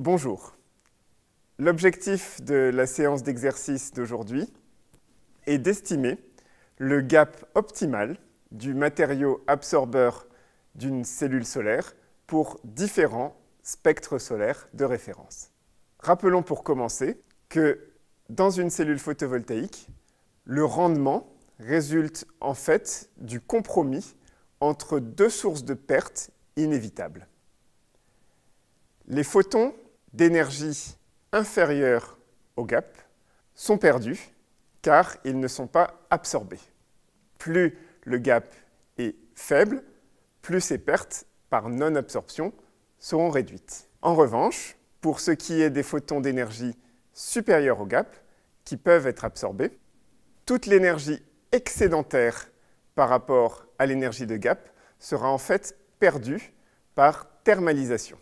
Bonjour. L'objectif de la séance d'exercice d'aujourd'hui est d'estimer le gap optimal du matériau absorbeur d'une cellule solaire pour différents spectres solaires de référence. Rappelons pour commencer que dans une cellule photovoltaïque, le rendement résulte en fait du compromis entre deux sources de pertes inévitables. Les photons d'énergie inférieure au gap sont perdus car ils ne sont pas absorbés. Plus le gap est faible, plus ces pertes par non-absorption seront réduites. En revanche, pour ce qui est des photons d'énergie supérieure au gap, qui peuvent être absorbés, toute l'énergie excédentaire par rapport à l'énergie de gap sera en fait perdue par thermalisation.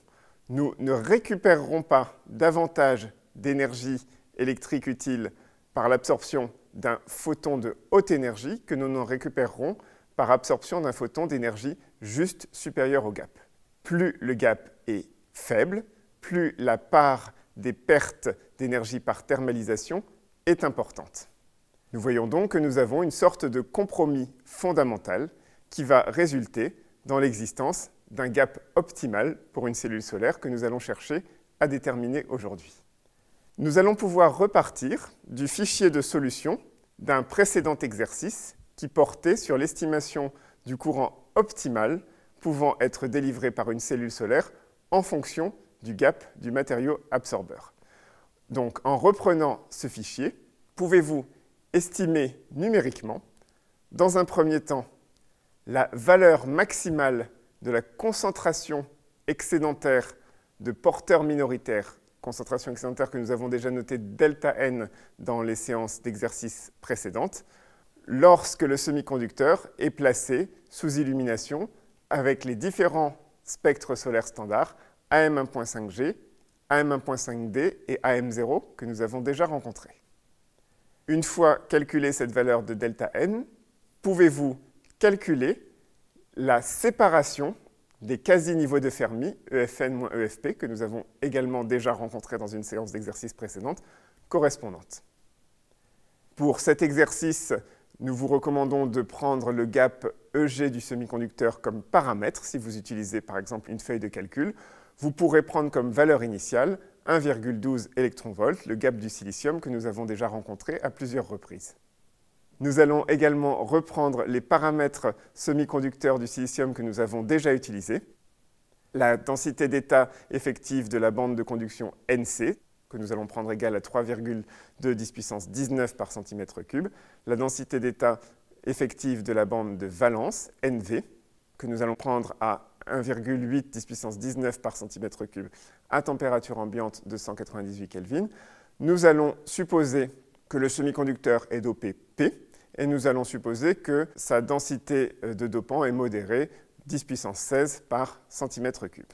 Nous ne récupérerons pas davantage d'énergie électrique utile par l'absorption d'un photon de haute énergie que nous n'en récupérerons par absorption d'un photon d'énergie juste supérieur au gap. Plus le gap est faible, plus la part des pertes d'énergie par thermalisation est importante. Nous voyons donc que nous avons une sorte de compromis fondamental qui va résulter dans l'existence d'un gap optimal pour une cellule solaire que nous allons chercher à déterminer aujourd'hui. Nous allons pouvoir repartir du fichier de solution d'un précédent exercice qui portait sur l'estimation du courant optimal pouvant être délivré par une cellule solaire en fonction du gap du matériau absorbeur. Donc, en reprenant ce fichier, pouvez-vous estimer numériquement, dans un premier temps, la valeur maximale de la concentration excédentaire de porteurs minoritaires, concentration excédentaire que nous avons déjà notée ΔN dans les séances d'exercice précédentes, lorsque le semi-conducteur est placé sous illumination avec les différents spectres solaires standards AM1.5G, AM1.5D et AM0 que nous avons déjà rencontrés. Une fois calculée cette valeur de ΔN, pouvez-vous calculer la séparation des quasi-niveaux de Fermi, EFN-EFP, que nous avons également déjà rencontré dans une séance d'exercice précédente, correspondante. Pour cet exercice, nous vous recommandons de prendre le gap EG du semi-conducteur comme paramètre. Si vous utilisez par exemple une feuille de calcul, vous pourrez prendre comme valeur initiale 1,12 électronvolts, le gap du silicium que nous avons déjà rencontré à plusieurs reprises. Nous allons également reprendre les paramètres semi-conducteurs du silicium que nous avons déjà utilisés. La densité d'état effective de la bande de conduction NC, que nous allons prendre égale à 3,2 10 puissance 19 par centimètre cube. La densité d'état effective de la bande de valence, NV, que nous allons prendre à 1,8 10 puissance 19 par centimètre cube à température ambiante de 198 Kelvin. Nous allons supposer que le semi-conducteur est dopé P, et nous allons supposer que sa densité de dopant est modérée, 10 puissance 16 par centimètre cube.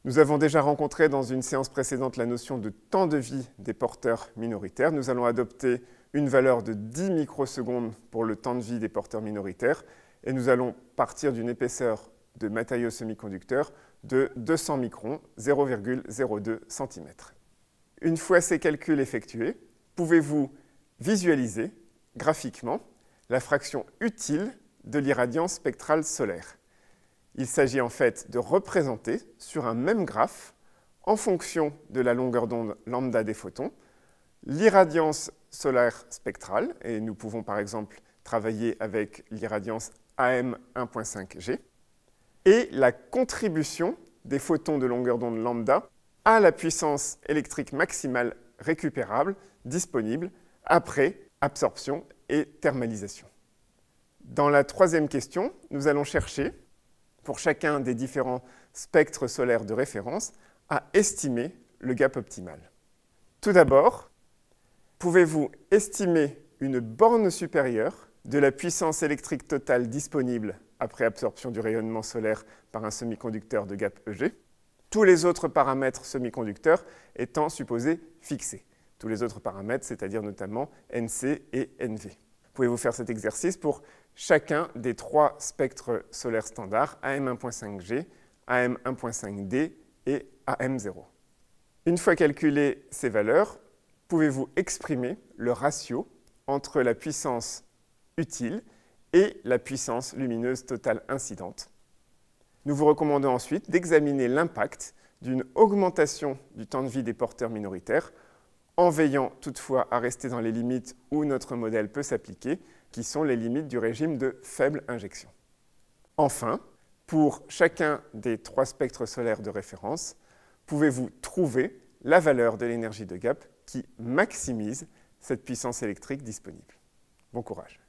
Nous avons déjà rencontré dans une séance précédente la notion de temps de vie des porteurs minoritaires. Nous allons adopter une valeur de 10 microsecondes pour le temps de vie des porteurs minoritaires, et nous allons partir d'une épaisseur de matériau semi-conducteur de 200 microns, 0,02 cm. Une fois ces calculs effectués, pouvez-vous visualiser graphiquement la fraction utile de l'irradiance spectrale solaire. Il s'agit en fait de représenter sur un même graphe, en fonction de la longueur d'onde lambda des photons, l'irradiance solaire spectrale, et nous pouvons par exemple travailler avec l'irradiance AM1.5G, et la contribution des photons de longueur d'onde lambda à la puissance électrique maximale récupérable disponible après absorption et thermalisation. Dans la troisième question, nous allons chercher, pour chacun des différents spectres solaires de référence, à estimer le gap optimal. Tout d'abord, pouvez-vous estimer une borne supérieure de la puissance électrique totale disponible après absorption du rayonnement solaire par un semi-conducteur de gap EG, tous les autres paramètres semi-conducteurs étant supposés fixés. Tous les autres paramètres, c'est-à-dire notamment NC et NV. Pouvez-vous faire cet exercice pour chacun des trois spectres solaires standards, AM1.5G, AM1.5D et AM0. Une fois calculées ces valeurs, pouvez-vous exprimer le ratio entre la puissance utile et la puissance lumineuse totale incidente. Nous vous recommandons ensuite d'examiner l'impact d'une augmentation du temps de vie des porteurs minoritaires, en veillant toutefois à rester dans les limites où notre modèle peut s'appliquer, qui sont les limites du régime de faible injection. Enfin, pour chacun des 3 spectres solaires de référence, pouvez-vous trouver la valeur de l'énergie de gap qui maximise cette puissance électrique disponible. Bon courage!